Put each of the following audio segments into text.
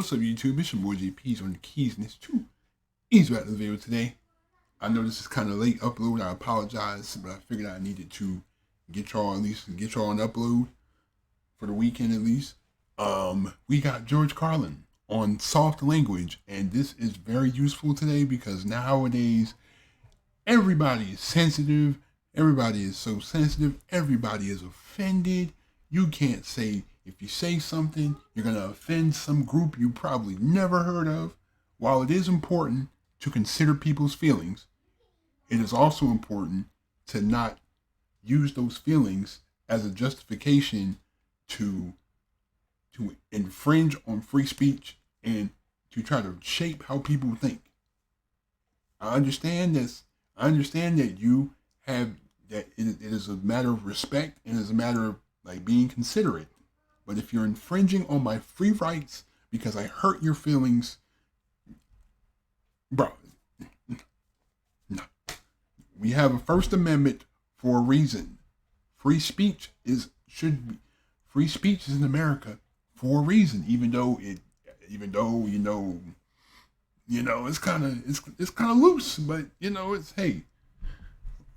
What's up, YouTube? It's your boy JP's on the keys, and it's too easy about the video today. I know this is kind of late upload. I apologize, but I figured I needed to get y'all on upload for the weekend at least. We got George Carlin on soft language, and this is very useful today because nowadays everybody is sensitive. Everybody is so sensitive. Everybody is offended. You can't say, if you say something, you're going to offend some group you probably never heard of. While it is important to consider people's feelings, it is also important to not use those feelings as a justification to infringe on free speech and to try to shape how people think. I understand this. I understand that you have that it is a matter of respect and it is a matter of like being considerate. But if you're infringing on my free rights because I hurt your feelings, bro, no. We have a First Amendment for a reason. Free speech is in America for a reason, even though it's kind of loose, but it's, hey,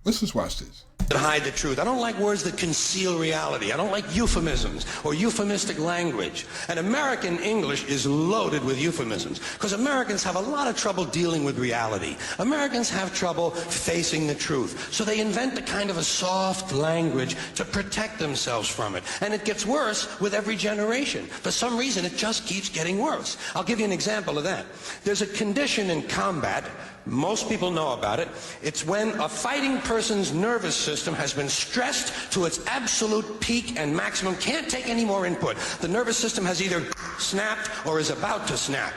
let's just watch this. That hide the truth. I don't like words that conceal reality. I don't like euphemisms or euphemistic language. And American English is loaded with euphemisms because Americans have a lot of trouble dealing with reality. Americans have trouble facing the truth. So they invent a kind of a soft language to protect themselves from it. And it gets worse with every generation. For some reason, it just keeps getting worse. I'll give you an example of that. There's a condition in combat. Most people know about it. It's when a fighting person's nervous system has been stressed to its absolute peak and maximum, can't take any more input. The nervous system has either snapped or is about to snap.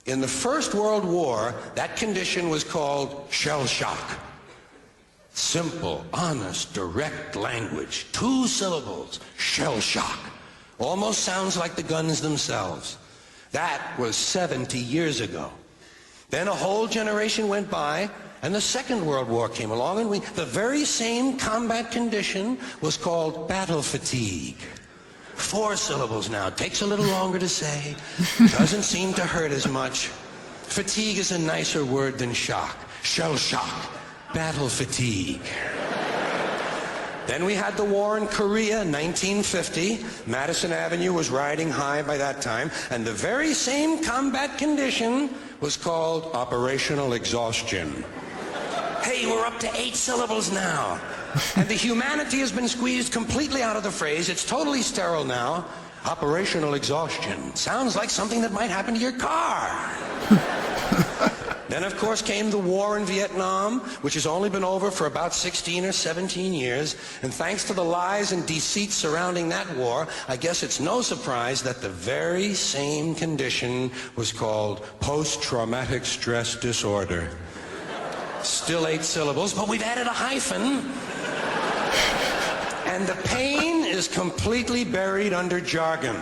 In the First World War, that condition was called shell shock. Simple, honest, direct language. 2 syllables, shell shock. Almost sounds like the guns themselves. That was 70 years ago. Then a whole generation went by, and the Second World War came along, and the very same combat condition was called battle fatigue. 4 syllables now. Takes a little longer to say. Doesn't seem to hurt as much. Fatigue is a nicer word than shock. Shell shock. Battle fatigue. Then we had the war in Korea, 1950. Madison Avenue was riding high by that time, and the very same combat condition was called operational exhaustion. Hey, we're up to 8 syllables now. And the humanity has been squeezed completely out of the phrase. It's totally sterile now. Operational exhaustion. Sounds like something that might happen to your car. Then, of course, came the war in Vietnam, which has only been over for about 16 or 17 years. And thanks to the lies and deceit surrounding that war, I guess it's no surprise that the very same condition was called post-traumatic stress disorder. Still 8 syllables, but we've added a hyphen. And the pain is completely buried under jargon.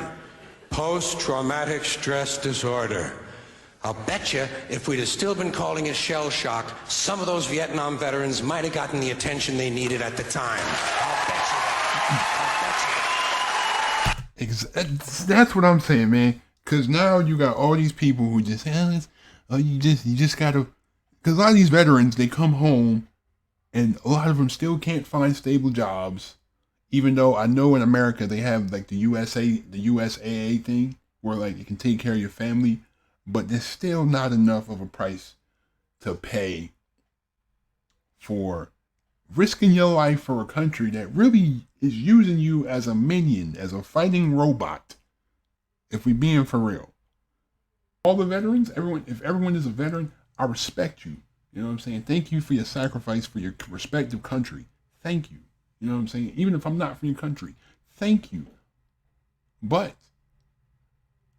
Post-traumatic stress disorder. I'll bet you if we'd have still been calling it shell shock, some of those Vietnam veterans might have gotten the attention they needed at the time. I'll bet you that. That's what I'm saying, man. Because now you got all these people who just say, you just gotta. Because a lot of these veterans, they come home, and a lot of them still can't find stable jobs. Even though I know in America they have like the USAA thing, where like you can take care of your family. But there's still not enough of a price to pay for risking your life for a country that really is using you as a minion, as a fighting robot. If we're being for real. All the veterans, if everyone is a veteran, I respect you. You know what I'm saying? Thank you for your sacrifice for your respective country. Thank you. You know what I'm saying? Even if I'm not from your country, thank you. But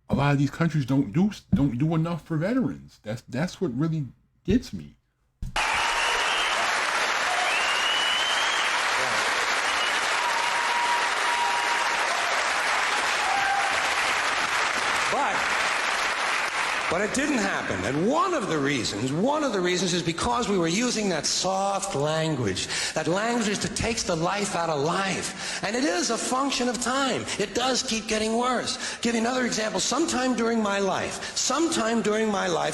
a lot of these countries don't do enough for veterans. That's what really gets me. But it didn't happen. And one of the reasons is because we were using that soft language, that language that takes the life out of life. And it is a function of time. It does keep getting worse. Give you another example. Sometime during my life,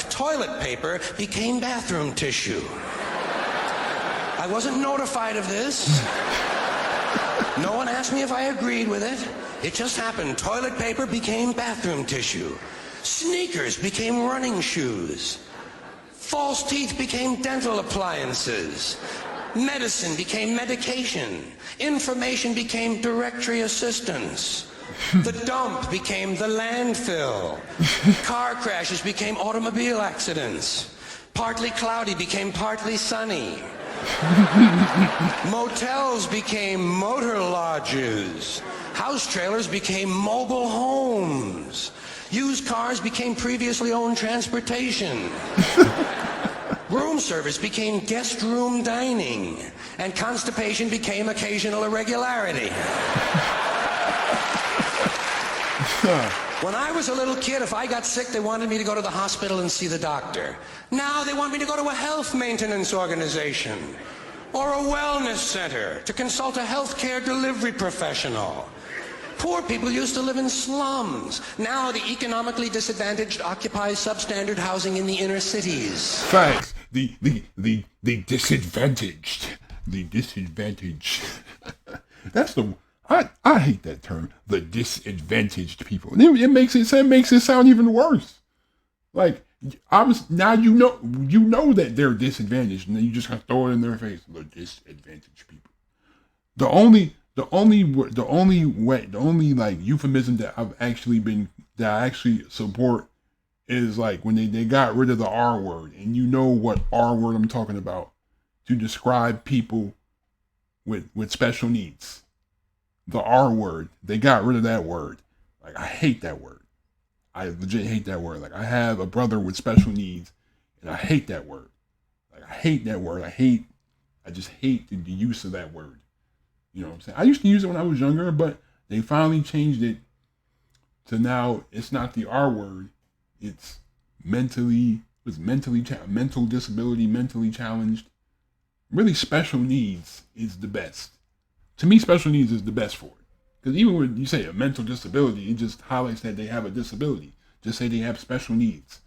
toilet paper became bathroom tissue. I wasn't notified of this. No one asked me if I agreed with it. It just happened. Toilet paper became bathroom tissue. Sneakers became running shoes. False teeth became dental appliances. Medicine became medication. Information became directory assistance. The dump became the landfill. Car crashes became automobile accidents. Partly cloudy became partly sunny. Motels became motor lodges. House trailers became mobile homes. Used cars became previously owned transportation. Room service became guest room dining. And constipation became occasional irregularity. When I was a little kid, if I got sick, they wanted me to go to the hospital and see the doctor. Now they want me to go to a health maintenance organization or a wellness center to consult a healthcare delivery professional. Poor people used to live in slums. Now the economically disadvantaged occupy substandard housing in the inner cities. Facts. The disadvantaged. The disadvantaged. That's the... I hate that term. The disadvantaged people. It makes it sound even worse. Like, now you know that they're disadvantaged, and then you just kind of throw it in their face. The disadvantaged people. The only like euphemism that I actually support is like when they got rid of the R word, and you know what R word I'm talking about, to describe people with special needs. The R word, they got rid of that word. Like, I hate that word. I legit hate that word. Like, I have a brother with special needs, and I hate that word. Like, I hate that word. I just hate the use of that word. You know what I'm saying? I used to use it when I was younger, but they finally changed it to now it's not the R word. It's mental disability, mentally challenged. Really, special needs is the best. To me, special needs is the best for it. Because even when you say a mental disability, it just highlights that they have a disability. Just say they have special needs.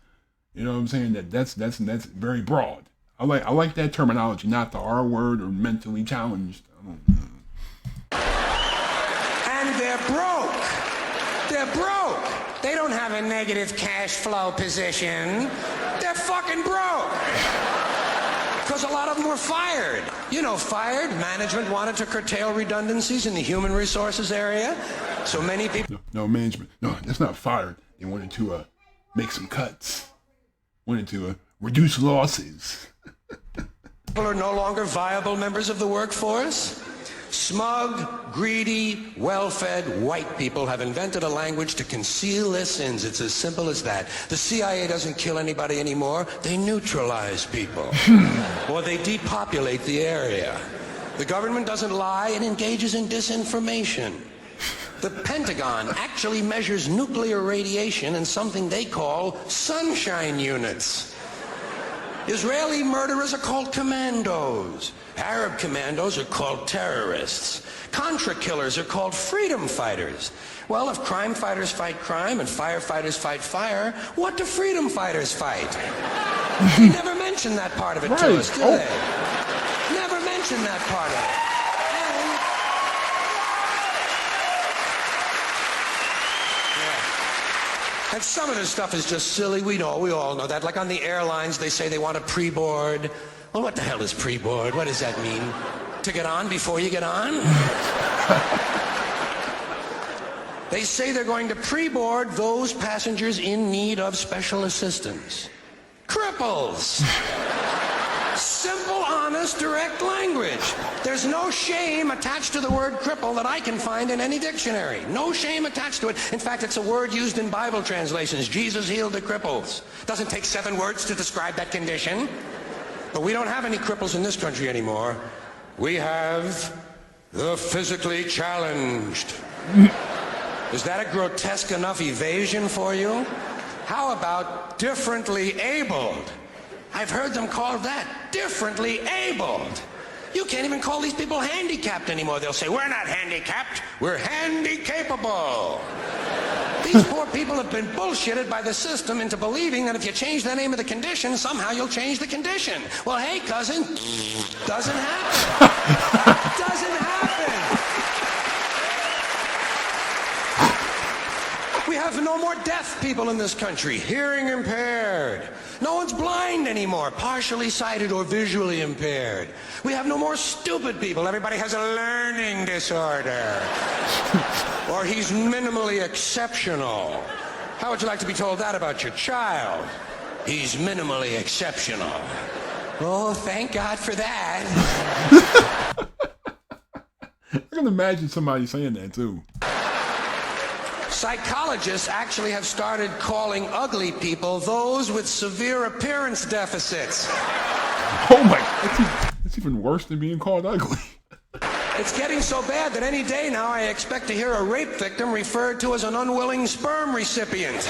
You know what I'm saying? That's very broad. I like that terminology, not the R word or mentally challenged. And they're broke. They're broke. They don't have a negative cash flow position. They're fucking broke. Because a lot of them were fired. You know, fired. Management wanted to curtail redundancies in the human resources area. So many people... No, management. No, that's not fired. They wanted to make some cuts. Wanted to reduce losses. People are no longer viable members of the workforce. Smug, greedy, well-fed white people have invented a language to conceal their sins. It's as simple as that. The CIA doesn't kill anybody anymore. They neutralize people. Or they depopulate the area. The government doesn't lie. It engages in disinformation. The Pentagon actually measures nuclear radiation in something they call sunshine units. Israeli murderers are called commandos. Arab commandos are called terrorists. Contra killers are called freedom fighters. Well, if crime fighters fight crime and firefighters fight fire, what do freedom fighters fight? They never mention that part of it to us, do they? Never mention that part of it. And some of this stuff is just silly. We all know that. Like on the airlines, they say they want a pre-board. Well, what the hell is pre-board? What does that mean? To get on before you get on? They say they're going to pre-board those passengers in need of special assistance. Cripples! Simple, honest, direct language. There's no shame attached to the word cripple that I can find in any dictionary. No shame attached to it. In fact, it's a word used in Bible translations. Jesus healed the cripples. Doesn't take 7 words to describe that condition. But we don't have any cripples in this country anymore. We have the physically challenged. Is that a grotesque enough evasion for you? How about differently abled? I've heard them called that, differently abled. You can't even call these people handicapped anymore. They'll say, we're not handicapped, we're handy-capable. These poor people have been bullshitted by the system into believing that if you change the name of the condition, somehow you'll change the condition. Well, hey, cousin, doesn't happen. Doesn't happen. We have no more deaf people in this country, hearing impaired. No one's blind anymore, partially sighted or visually impaired. We have no more stupid people. Everybody has a learning disorder. Or he's minimally exceptional. How would you like to be told that about your child? He's minimally exceptional. Oh, thank God for that. I can imagine somebody saying that too. Psychologists actually have started calling ugly people those with severe appearance deficits. Oh my, that's even worse than being called ugly. It's getting so bad that any day now I expect to hear a rape victim referred to as an unwilling sperm recipient.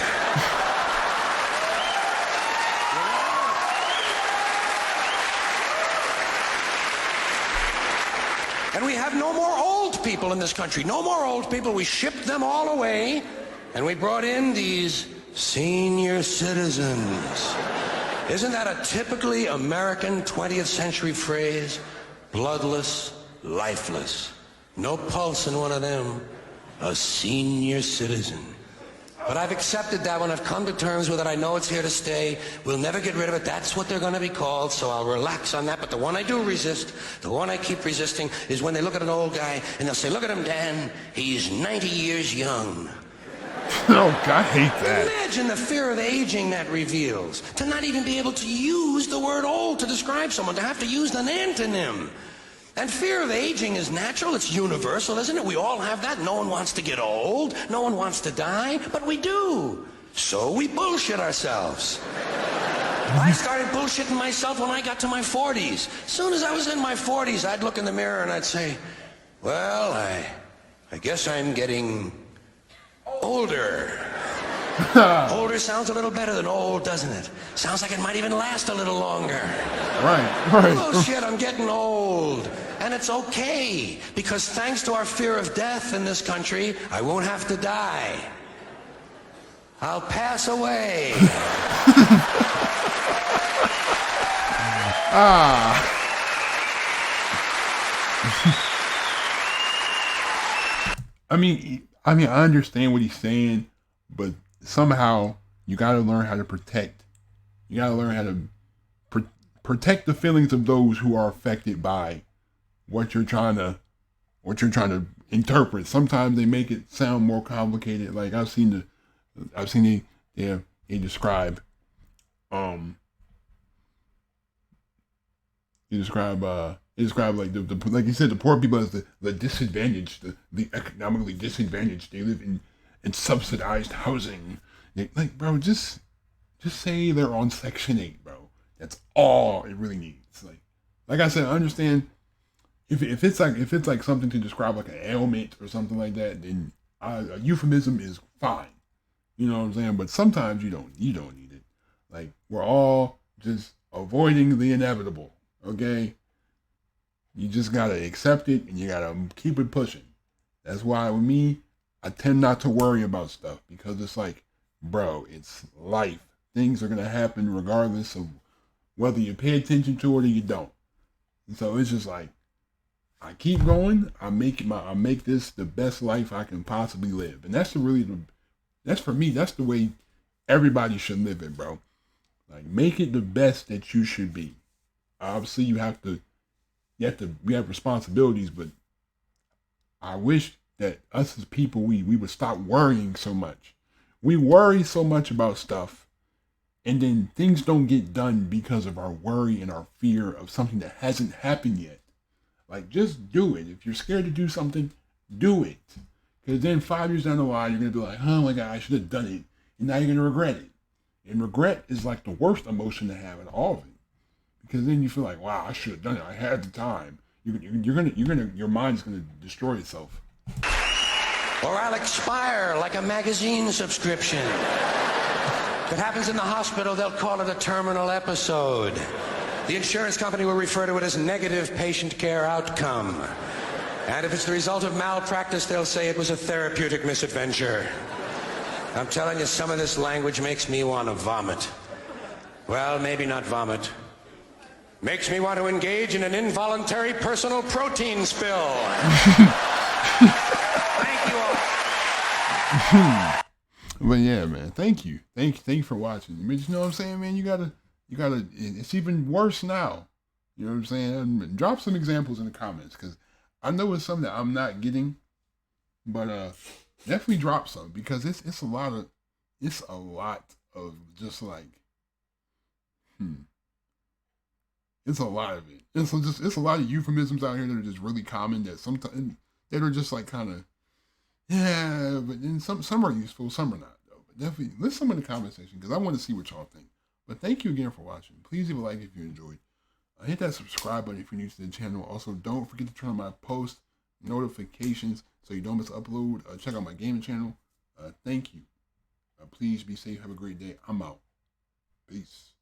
And we have no more old people in this country. No more old people. We shipped them all away, and we brought in these senior citizens. Isn't that a typically American 20th century phrase? Bloodless, lifeless. No pulse in one of them. A senior citizen. But I've accepted that one. I've come to terms with it. I know it's here to stay. We'll never get rid of it. That's what they're going to be called, so I'll relax on that. But the one I do resist, the one I keep resisting, is when they look at an old guy and they'll say, look at him, Dan. He's 90 years young. Oh, God, I hate that. Imagine the fear of aging that reveals. To not even be able to use the word old to describe someone, to have to use an antonym. And fear of aging is natural, it's universal, isn't it? We all have that. No one wants to get old, no one wants to die, but we do. So we bullshit ourselves. I started bullshitting myself when I got to my 40s. As soon as I was in my 40s, I'd look in the mirror and I'd say, well, I guess I'm getting older. Older sounds a little better than old, doesn't it? Sounds like it might even last a little longer. Right. Oh shit, I'm getting old. And it's okay, because thanks to our fear of death in this country, I won't have to die. I'll pass away. I mean, I understand what he's saying, but somehow you got to learn how to protect. You got to learn how to protect the feelings of those who are affected by what you're trying to interpret. Sometimes they make it sound more complicated. Like I've seen they describe like the like you said, the poor people as the disadvantaged, the economically disadvantaged. They live in subsidized housing. Like, bro, just say they're on Section 8, bro. That's all it really needs. Like I said, I understand if it's like something to describe like an ailment or something like that, then a euphemism is fine. You know what I'm saying? But sometimes you don't need it. Like, we're all just avoiding the inevitable. Okay? You just gotta accept it and you gotta keep it pushing. That's why with me, I tend not to worry about stuff, because it's like, bro, it's life. Things are gonna happen regardless of whether you pay attention to it or you don't. And so it's just like, I keep going. I make this the best life I can possibly live, and that's for me. That's the way everybody should live it, bro. Like, make it the best that you should be. Obviously, we have responsibilities, but I wish that us as people, we would stop worrying so much. We worry so much about stuff, and then things don't get done because of our worry and our fear of something that hasn't happened yet. Like, just do it. If you're scared to do something, do it. Because then 5 years down the line, you're going to be like, oh my God, I should have done it. And now you're going to regret it. And regret is like the worst emotion to have in all of it. Because then you feel like, wow, I should have done it. I had the time. Your mind's going to destroy itself. Or I'll expire like a magazine subscription. If it happens in the hospital, they'll call it a terminal episode. The insurance company will refer to it as negative patient care outcome. And if it's the result of malpractice, they'll say it was a therapeutic misadventure. I'm telling you, some of this language makes me want to vomit. Well, maybe not vomit. Makes me want to engage in an involuntary personal protein spill. Thank you all. But yeah, man, thank you for watching. I mean, you know what I'm saying, man? You gotta. It's even worse now. You know what I'm saying? Drop some examples in the comments, because I know it's something that I'm not getting, but definitely drop some, because it's a lot of just like it's a lot of it. It's a lot of euphemisms out here that are just really common, that sometimes that are just like kind of but then some are useful, some are not though. But definitely list some in the comment section, because I want to see what y'all think. But thank you again for watching. Please leave a like if you enjoyed. Hit that subscribe button if you're new to the channel. Also, don't forget to turn on my post notifications so you don't miss an upload. Check out my gaming channel. Thank you. Please be safe. Have a great day. I'm out. Peace.